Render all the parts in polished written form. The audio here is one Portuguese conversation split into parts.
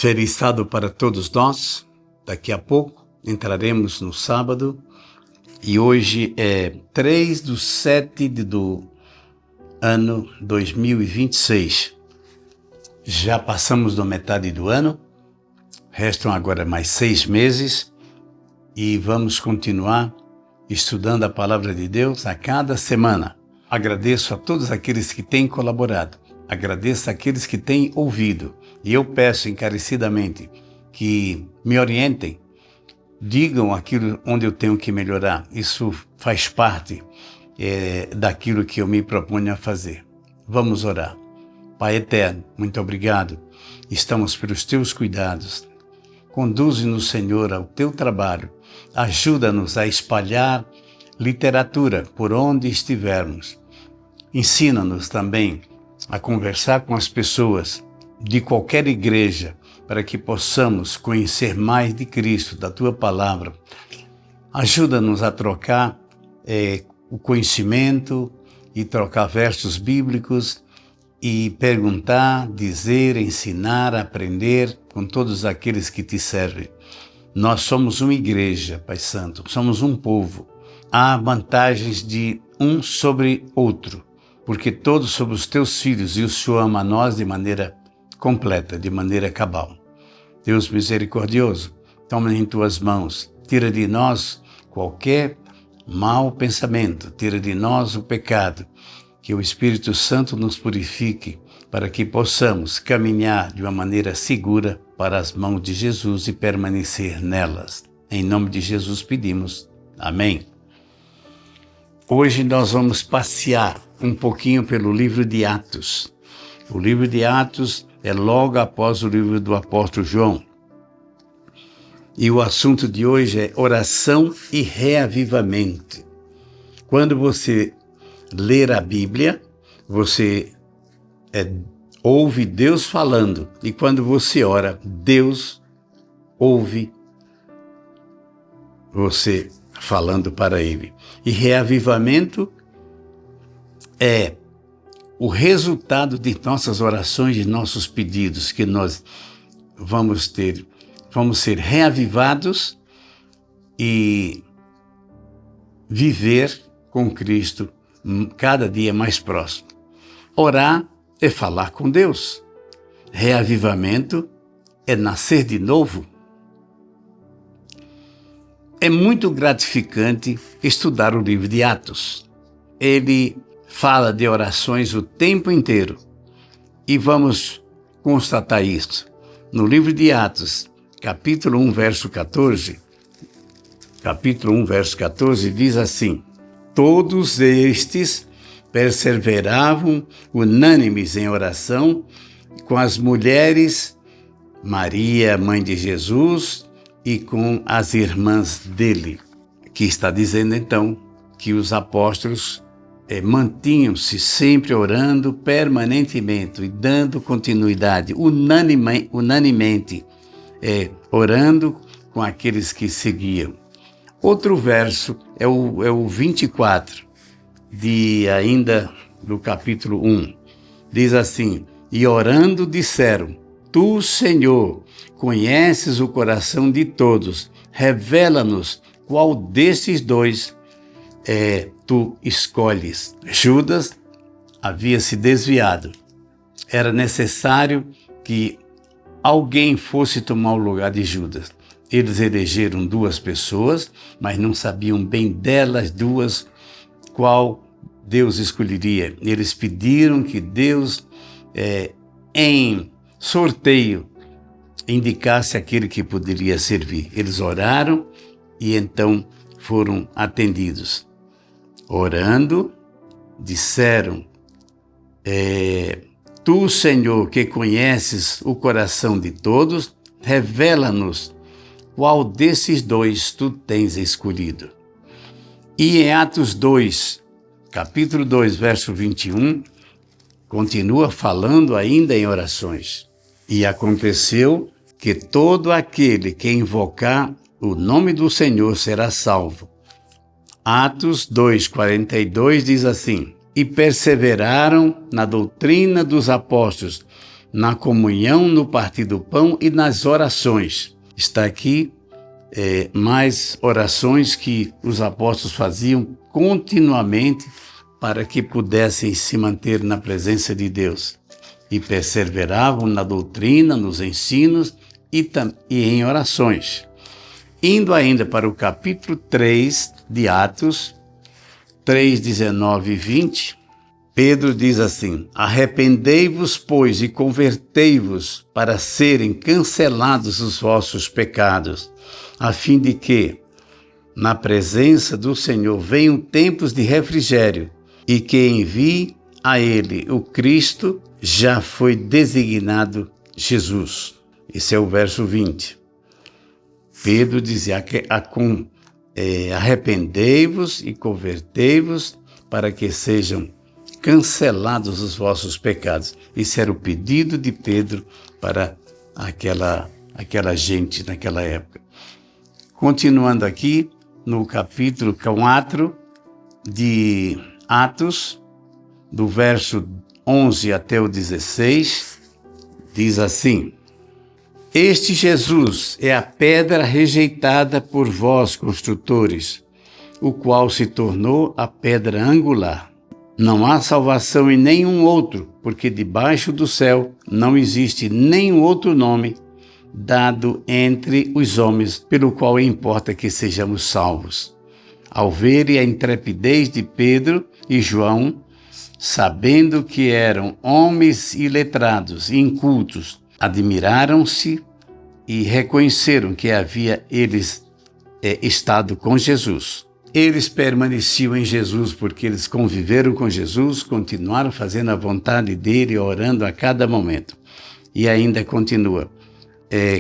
Feliz sábado para todos nós. Daqui a pouco entraremos no sábado e hoje é 3/7 do ano 2026. Já passamos da metade do ano, restam agora mais 6 meses e vamos continuar estudando a Palavra de Deus a cada semana. Agradeço a todos aqueles que têm colaborado, agradeço àqueles que têm ouvido e eu peço encarecidamente que me orientem, digam aquilo onde eu tenho que melhorar. Isso faz parte daquilo que eu me proponho a fazer. Vamos orar. Pai eterno, muito obrigado. Estamos pelos teus cuidados. Conduze-nos, Senhor, ao teu trabalho. Ajuda-nos a espalhar literatura por onde estivermos. Ensina-nos também a conversar com as pessoas de qualquer igreja, para que possamos conhecer mais de Cristo, da Tua Palavra. Ajuda-nos a trocar o conhecimento e trocar versos bíblicos e perguntar, dizer, ensinar, aprender com todos aqueles que Te servem. Nós somos uma igreja, Pai Santo, somos um povo. Há vantagens de um sobre outro, porque todos somos os Teus filhos e o Senhor ama a nós de maneira completa, de maneira cabal. Deus misericordioso, toma em Tuas mãos, tira de nós qualquer mau pensamento, tira de nós o pecado, que o Espírito Santo nos purifique, para que possamos caminhar de uma maneira segura para as mãos de Jesus e permanecer nelas. Em nome de Jesus pedimos. Amém. Hoje nós vamos passear um pouquinho pelo livro de Atos. O livro de Atos é logo após o livro do apóstolo João. E o assunto de hoje é oração e reavivamento. Quando você ler a Bíblia, você ouve Deus falando. E quando você ora, Deus ouve você falando para Ele. E reavivamento é o resultado de nossas orações, de nossos pedidos, que nós vamos ser reavivados e viver com Cristo cada dia mais próximo. Orar é falar com Deus. Reavivamento é nascer de novo. É muito gratificante estudar o livro de Atos. Ele fala de orações o tempo inteiro. E vamos constatar isso. No livro de Atos, capítulo 1, verso 14, diz assim: todos estes perseveravam unânimes em oração com as mulheres, Maria, mãe de Jesus, e com as irmãs dele. Que está dizendo então que os apóstolos mantinham-se sempre orando permanentemente e dando continuidade, unanimemente, orando com aqueles que seguiam. Outro verso é o 24, ainda do capítulo 1. Diz assim: e orando disseram: Tu, Senhor, conheces o coração de todos, revela-nos qual desses dois tu escolhes. Judas havia se desviado. Era necessário que alguém fosse tomar o lugar de Judas. Eles elegeram 2 pessoas, mas não sabiam bem delas duas qual Deus escolheria. Eles pediram que Deus, em sorteio, indicasse aquele que poderia servir. Eles oraram e então foram atendidos. Orando, disseram: Tu, Senhor, que conheces o coração de todos, revela-nos qual desses dois tu tens escolhido. E em Atos 2, capítulo 2, verso 21, continua falando ainda em orações. E aconteceu que todo aquele que invocar o nome do Senhor será salvo. Atos 2:42 diz assim: e perseveraram na doutrina dos apóstolos, na comunhão, no partir do pão e nas orações. Está aqui mais orações que os apóstolos faziam continuamente para que pudessem se manter na presença de Deus. E perseveravam na doutrina, nos ensinos e em orações. Indo ainda para o capítulo 3 de Atos, 3, 19 e 20, Pedro diz assim: arrependei-vos, pois, e convertei-vos para serem cancelados os vossos pecados, a fim de que, na presença do Senhor, venham tempos de refrigério, e que envie a ele o Cristo, já foi designado Jesus. Esse é o verso 20. Pedro dizia: arrependei-vos e convertei-vos para que sejam cancelados os vossos pecados. Esse era o pedido de Pedro para aquela gente naquela época. Continuando aqui, no capítulo 4 de Atos, do verso 11 até o 16, diz assim: este Jesus é a pedra rejeitada por vós, construtores, o qual se tornou a pedra angular. Não há salvação em nenhum outro, porque debaixo do céu não existe nenhum outro nome dado entre os homens, pelo qual importa que sejamos salvos. Ao verem a intrepidez de Pedro e João, sabendo que eram homens iletrados e incultos, admiraram-se e reconheceram que havia eles estado com Jesus. Eles permaneciam em Jesus porque eles conviveram com Jesus, continuaram fazendo a vontade dele, orando a cada momento. E ainda continua: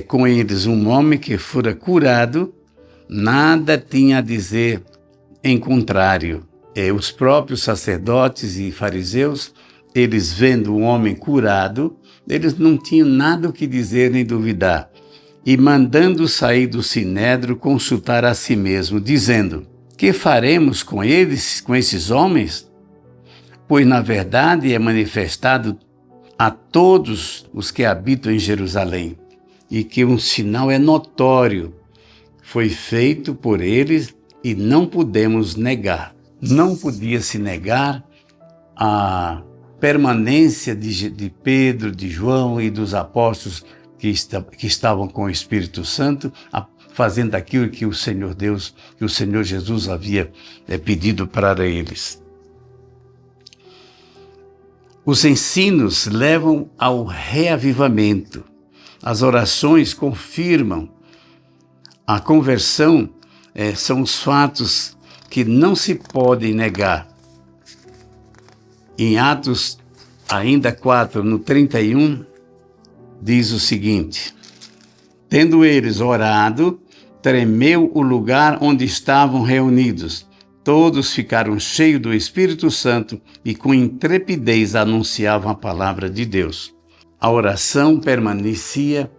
com eles um homem que fora curado, nada tinha a dizer em contrário. Os próprios sacerdotes e fariseus, eles vendo o homem curado, eles não tinham nada o que dizer nem duvidar. E mandando sair do sinédrio, consultar a si mesmo, dizendo: que faremos com eles, com esses homens? Pois na verdade é manifestado a todos os que habitam em Jerusalém, e que um sinal é notório, foi feito por eles e não podemos negar. Não podia se negar a permanência de Pedro, de João e dos apóstolos que estavam com o Espírito Santo, fazendo aquilo que o Senhor Deus, que o Senhor Jesus havia pedido para eles. Os ensinos levam ao reavivamento. As orações confirmam. A conversão são os fatos que não se podem negar. Em Atos, ainda 4, no 31, diz o seguinte: tendo eles orado, tremeu o lugar onde estavam reunidos. Todos ficaram cheios do Espírito Santo e com intrepidez anunciavam a palavra de Deus. A oração permanecia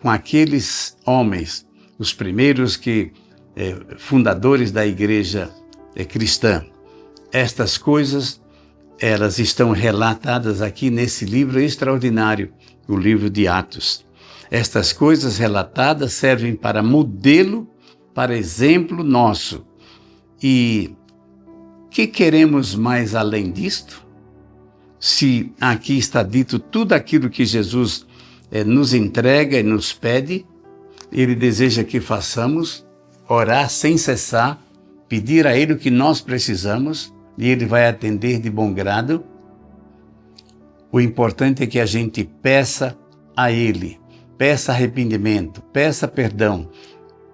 com aqueles homens, os primeiros fundadores da igreja cristã. Estas coisas, elas estão relatadas aqui nesse livro extraordinário, o livro de Atos. Estas coisas relatadas servem para modelo, para exemplo nosso. E que queremos mais além disto? Se aqui está dito tudo aquilo que Jesus nos entrega e nos pede, Ele deseja que façamos, orar sem cessar, pedir a Ele o que nós precisamos, e Ele vai atender de bom grado. O importante é que a gente peça a Ele, peça arrependimento, peça perdão,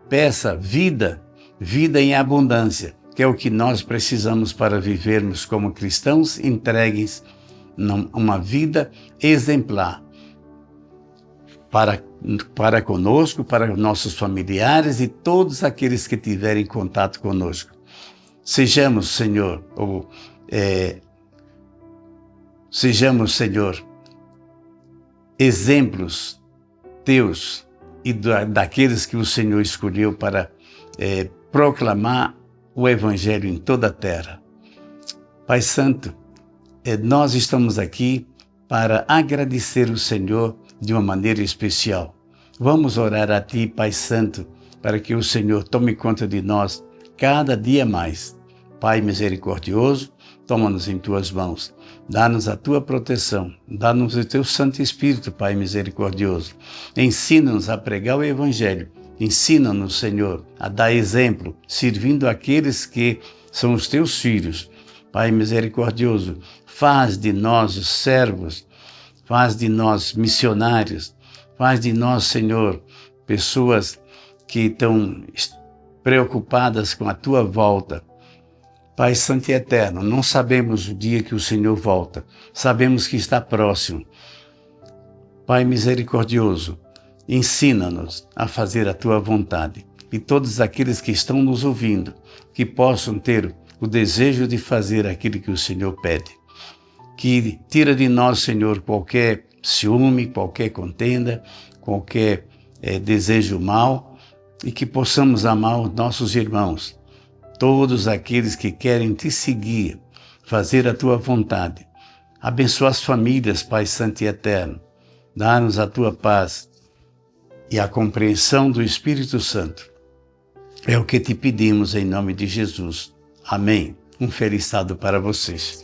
peça vida em abundância, que é o que nós precisamos para vivermos como cristãos entregues uma vida exemplar para conosco, para nossos familiares e todos aqueles que tiverem contato conosco. Sejamos, Senhor, exemplos teus e daqueles que o Senhor escolheu para proclamar o Evangelho em toda a terra. Pai Santo, nós estamos aqui para agradecer o Senhor de uma maneira especial. Vamos orar a Ti, Pai Santo, para que o Senhor tome conta de nós cada dia mais. Pai misericordioso, toma-nos em Tuas mãos. Dá-nos a Tua proteção. Dá-nos o Teu Santo Espírito, Pai misericordioso. Ensina-nos a pregar o Evangelho. Ensina-nos, Senhor, a dar exemplo, servindo aqueles que são os Teus filhos. Pai misericordioso, faz de nós os servos, faz de nós missionários, faz de nós, Senhor, pessoas que estão preocupadas com a Tua volta. Pai Santo e Eterno, não sabemos o dia que o Senhor volta, sabemos que está próximo. Pai misericordioso, ensina-nos a fazer a Tua vontade e todos aqueles que estão nos ouvindo, que possam ter o desejo de fazer aquilo que o Senhor pede. Que tira de nós, Senhor, qualquer ciúme, qualquer contenda, qualquer desejo mau e que possamos amar os nossos irmãos, todos aqueles que querem Te seguir, fazer a Tua vontade. Abençoa as famílias, Pai Santo e Eterno. Dá-nos a Tua paz e a compreensão do Espírito Santo. É o que Te pedimos em nome de Jesus. Amém. Um feliz sábado para vocês.